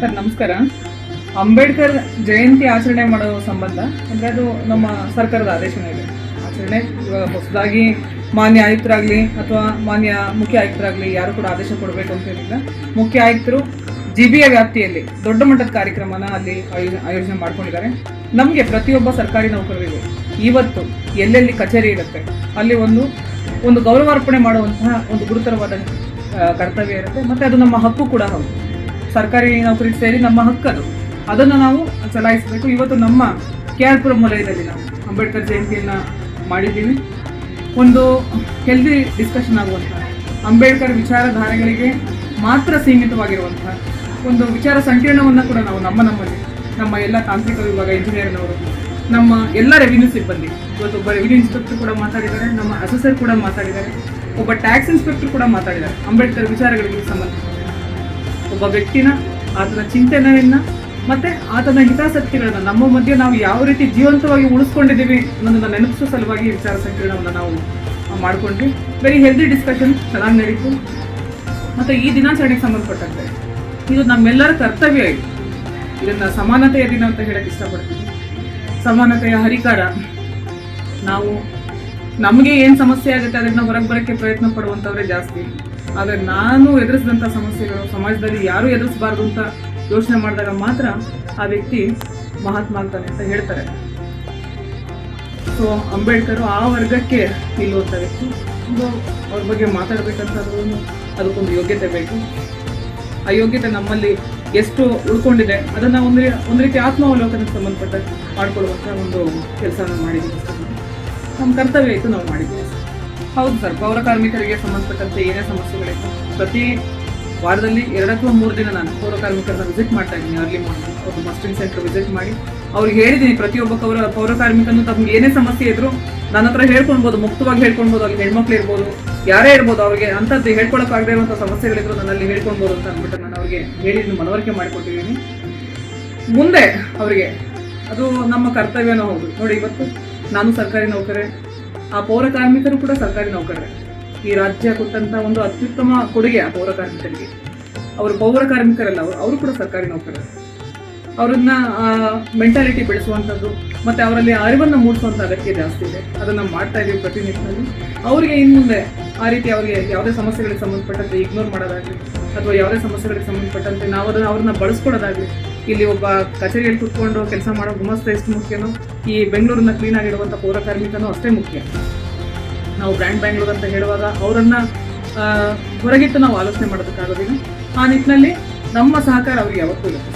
Sir ನಮಸ್ಕಾರ. ಅಂಬೇಡ್ಕರ್ ಜಯಂತಿ ಆಚರಣೆ ಮಾಡೋ ಸಂಬಂಧ ಅಂದರೆ ಅದು ನಮ್ಮ ಸರ್ಕಾರದ ಆದೇಶನೇ ಇದೆ. ಆಚರಣೆ ಇವಾಗ ಹೊಸದಾಗಿ ಮಾನ್ಯ ಆಯುಕ್ತರಾಗಲಿ ಅಥವಾ ಮಾನ್ಯ ಮುಖ್ಯ ಆಯುಕ್ತರಾಗಲಿ ಯಾರು ಕೂಡ ಆದೇಶ ಕೊಡಬೇಕು ಅಂತ ಹೇಳಿಲ್ಲ. ಮುಖ್ಯ ಆಯುಕ್ತರು ಜಿಬಿಯ ವ್ಯಾಪ್ತಿಯಲ್ಲಿ ದೊಡ್ಡ ಮಟ್ಟದ ಕಾರ್ಯಕ್ರಮನ ಅಲ್ಲಿ ಆಯೋಜನೆ ಮಾಡ್ಕೊಂಡಿದ್ದಾರೆ. ನಮಗೆ ಪ್ರತಿಯೊಬ್ಬ ಸರ್ಕಾರಿ ನೌಕರರಿಗೂ ಇವತ್ತು ಎಲ್ಲೆಲ್ಲಿ ಕಚೇರಿ ಇರುತ್ತೆ ಅಲ್ಲಿ ಒಂದು ಗೌರವಾರ್ಪಣೆ ಮಾಡುವಂತಹ ಒಂದು ಗುರುತರವಾದ ಕರ್ತವ್ಯ ಇರುತ್ತೆ. ಮತ್ತು ಅದು ನಮ್ಮ ಹಕ್ಕು ಕೂಡ ಹೌದು. ಸರ್ಕಾರಿ ನೌಕರಿ ಸೇರಿ ನಮ್ಮ ಹಕ್ಕದು, ಅದನ್ನು ನಾವು ಚಲಾಯಿಸಬೇಕು. ಇವತ್ತು ನಮ್ಮ KR ವಲಯದಲ್ಲಿ ನಾವು ಅಂಬೇಡ್ಕರ್ ಜಯಂತಿಯನ್ನು ಮಾಡಿದ್ದೀವಿ. ಒಂದು ಹೆಲ್ದಿ ಡಿಸ್ಕಷನ್ ಆಗುವಂಥ, ಅಂಬೇಡ್ಕರ್ ವಿಚಾರಧಾರೆಗಳಿಗೆ ಮಾತ್ರ ಸೀಮಿತವಾಗಿರುವಂತಹ ಒಂದು ವಿಚಾರ ಸಂಕಿರಣವನ್ನು ಕೂಡ ನಾವು ನಮ್ಮಲ್ಲಿ ನಮ್ಮ ಎಲ್ಲ ತಾಂತ್ರಿಕ ವಿಭಾಗ ಇಂಜಿನಿಯರ್ನವರು, ನಮ್ಮ ಎಲ್ಲ ರೆವಿನ್ಯೂ ಸಿಬ್ಬಂದಿ, ಇವತ್ತು ಒಬ್ಬ ರೆವಿನ್ಯೂ ಇನ್ಸ್ಪೆಕ್ಟರ್ ಕೂಡ ಮಾತಾಡಿದ್ದಾರೆ, ನಮ್ಮ ಅಸೆಸರ್ ಕೂಡ ಮಾತಾಡಿದ್ದಾರೆ, ಒಬ್ಬ ಟ್ಯಾಕ್ಸ್ ಇನ್ಸ್ಪೆಕ್ಟರ್ ಕೂಡ ಮಾತಾಡಿದ್ದಾರೆ. ಅಂಬೇಡ್ಕರ್ ವಿಚಾರಗಳಿಗೆ ಸಂಬಂಧ ಒಬ್ಬ ವ್ಯಕ್ತಿನ, ಆತನ ಚಿಂತನೆಯನ್ನ ಮತ್ತೆ ಆತನ ಹಿತಾಸಕ್ತಿಗಳನ್ನ ನಮ್ಮ ಮಧ್ಯೆ ನಾವು ಯಾವ ರೀತಿ ಜೀವಂತವಾಗಿ ಉಳಿಸ್ಕೊಂಡಿದ್ದೀವಿ ಅನ್ನೋದನ್ನ ನೆನಪಿಸೋ ಸಲುವಾಗಿ ವಿಚಾರ ಸಂಕಿರಣವನ್ನು ನಾವು ಮಾಡ್ಕೊಂಡ್ವಿ. ವೆರಿ ಹೆಲ್ದಿ ಡಿಸ್ಕಷನ್, ಚೆನ್ನಾಗಿ ನಡೀತು. ಮತ್ತು ಈ ದಿನಾಚರಣೆಗೆ ಸಂಬಂಧಪಟ್ಟಂತೆ ಇದು ನಮ್ಮೆಲ್ಲರ ಕರ್ತವ್ಯ. ಇದನ್ನು ಸಮಾನತೆಯ ದಿನ ಅಂತ ಹೇಳಕ್ಕೆ ಇಷ್ಟಪಡ್ತೀನಿ. ಸಮಾನತೆಯ ಹರಿಕಾರ. ನಾವು ನಮಗೆ ಏನು ಸಮಸ್ಯೆ ಆಗುತ್ತೆ ಅದನ್ನು ಹೊರಗೆ ಬರೋಕ್ಕೆ ಪ್ರಯತ್ನ ಪಡುವಂಥವ್ರೆ ಜಾಸ್ತಿ. ಆದರೆ ನಾನು ಎದುರಿಸಿದಂಥ ಸಮಸ್ಯೆಗಳು ಸಮಾಜದಲ್ಲಿ ಯಾರೂ ಎದುರಿಸಬಾರ್ದು ಅಂತ ಯೋಚನೆ ಮಾಡಿದಾಗ ಮಾತ್ರ ಆ ವ್ಯಕ್ತಿ ಮಹಾತ್ಮ ಆಗ್ತಾನೆ ಅಂತ ಹೇಳ್ತಾರೆ. ಸೊ ಅಂಬೇಡ್ಕರ್ ಆ ವರ್ಗಕ್ಕೆ ನಿಲ್ಲುವಂಥ ವ್ಯಕ್ತಿ. ಅವ್ರ ಬಗ್ಗೆ ಮಾತಾಡಬೇಕಂತಾದ್ರೂ ಅದಕ್ಕೊಂದು ಯೋಗ್ಯತೆ ಬೇಕು. ಆ ಯೋಗ್ಯತೆ ನಮ್ಮಲ್ಲಿ ಎಷ್ಟು ಉಳ್ಕೊಂಡಿದೆ ಅದನ್ನು ಒಂದು ರೀತಿ ಆತ್ಮಾವಲೋಕನಕ್ಕೆ ಸಂಬಂಧಪಟ್ಟ ಮಾಡಿಕೊಳ್ಳುವಂಥ ಒಂದು ಕೆಲಸನ ಮಾಡಿದ್ದೀವಿ. ನಮ್ಮ ಕರ್ತವ್ಯ ಇತ್ತು, ನಾವು ಮಾಡಿದ್ದೀವಿ. ಹೌದು ಸರ್, ಪೌರ ಕಾರ್ಮಿಕರಿಗೆ ಸಂಬಂಧಪಟ್ಟಂತೆ ಏನೇ ಸಮಸ್ಯೆಗಳಿತ್ತು ಪ್ರತಿ ವಾರದಲ್ಲಿ 2 ಅಥವಾ 3 ದಿನ ನಾನು ಪೌರ ಕಾರ್ಮಿಕರನ್ನ ವಿಸಿಟ್ ಮಾಡ್ತಾ ಇದ್ದೀನಿ. ಅರ್ಲಿ ಮಾರ್ನಿಂಗ್ ಒಂದು ಮಸ್ಟಿಂಗ್ ಸೆಂಟರ್ ವಿಸಿಟ್ ಮಾಡಿ ಅವ್ರಿಗೆ ಹೇಳಿದ್ದೀನಿ, ಪ್ರತಿಯೊಬ್ಬ ಪೌರ ಕಾರ್ಮಿಕನು ತಮ್ಗೆ ಏನೇ ಸಮಸ್ಯೆ ಇದ್ರು ನನ್ನ ಹತ್ರ ಹೇಳ್ಕೊಳ್ಬೋದು, ಮುಕ್ತವಾಗಿ ಹೇಳ್ಕೊಳ್ಬೋದು. ಅಲ್ಲಿ ಹೆಣ್ಮಕ್ಳು ಇರ್ಬೋದು, ಯಾರೇ ಇರ್ಬೋದು, ಅವ್ರಿಗೆ ಅಂಥದ್ದು ಹೇಳ್ಕೊಳಕ್ಕಾಗದೇ ಇರುವಂಥ ಸಮಸ್ಯೆಗಳಿದ್ರು ನನ್ನಲ್ಲಿ ಹೇಳ್ಕೊಳ್ಬೋದು ಅಂತ ಅಂದ್ಬಿಟ್ಟು ನಾನು ಅವ್ರಿಗೆ ಹೇಳಿದ್ದು ಮನವರಿಕೆ ಮಾಡಿಕೊಟ್ಟಿದ್ದೀನಿ. ಮುಂದೆ ಅವರಿಗೆ ಅದು ನಮ್ಮ ಕರ್ತವ್ಯನೂ ಹೌದು. ನೋಡಿ, ಇವತ್ತು ನಾನು ಸರ್ಕಾರಿ ನೌಕರೇ, ಆ ಪೌರ ಕಾರ್ಮಿಕರು ಕೂಡ ಸರ್ಕಾರಿ ನೌಕರರೇ. ಈ ರಾಜ್ಯ ಕೊಟ್ಟಂತ ಒಂದು ಅತ್ಯುತ್ತಮ ಕೊಡುಗೆ ಆ ಪೌರ ಕಾರ್ಮಿಕರಿಗೆ. ಅವರು ಪೌರ ಕಾರ್ಮಿಕರಲ್ಲ, ಅವರು ಕೂಡ ಸರ್ಕಾರಿ ನೌಕರರು. ಅವ್ರನ್ನ ಮೆಂಟಾಲಿಟಿ ಬೆಳೆಸುವಂಥದ್ದು ಮತ್ತು ಅವರಲ್ಲಿ ಅರಿವನ್ನು ಮೂಡಿಸುವಂಥ ಅಗತ್ಯ ಜಾಸ್ತಿ ಇದೆ. ಅದನ್ನು ಮಾಡ್ತಾ ಇದ್ದೀವಿ ಪ್ರತಿನಿತ್ಯದಲ್ಲಿ. ಅವರಿಗೆ ಇನ್ನು ಮುಂದೆ ಆ ರೀತಿ ಅವರಿಗೆ ಯಾವುದೇ ಸಮಸ್ಯೆಗಳಿಗೆ ಸಂಬಂಧಪಟ್ಟಂತೆ ಇಗ್ನೋರ್ ಮಾಡೋದಾಗಲಿ ಅಥವಾ ಯಾವುದೇ ಸಮಸ್ಯೆಗಳಿಗೆ ಸಂಬಂಧಪಟ್ಟಂತೆ ನಾವು ಅವ್ರನ್ನ ಬಳಸ್ಕೊಡೋದಾಗಲಿ. ಇಲ್ಲಿ ಒಬ್ಬ ಕಚೇರಿಯಲ್ಲಿ ಕೂತ್ಕೊಂಡು ಕೆಲಸ ಮಾಡೋ ಗುಮಾಸ್ತ ಎಷ್ಟು ಮುಖ್ಯನೋ, ಈ ಬೆಂಗಳೂರನ್ನ ಕ್ಲೀನ್ ಆಗಿರುವಂಥ ಪೌರ ಕಾರ್ಮಿಕನೂ ಅಷ್ಟೇ ಮುಖ್ಯ. ನಾವು ಬ್ರ್ಯಾಂಡ್ ಬ್ಯಾಂಗ್ಳೂರ್ ಅಂತ ಹೇಳುವಾಗ ಅವರನ್ನ ಹೊರಗಿಟ್ಟು ನಾವು ಆಲೋಚನೆ ಮಾಡೋದಕ್ಕಾಗೋದಿಲ್ಲ. ಆ ನಿಟ್ಟಿನಲ್ಲಿ ನಮ್ಮ ಸಹಕಾರ ಅವರಿಗೆ ಯಾವತ್ತೂ ಇರುತ್ತೆ.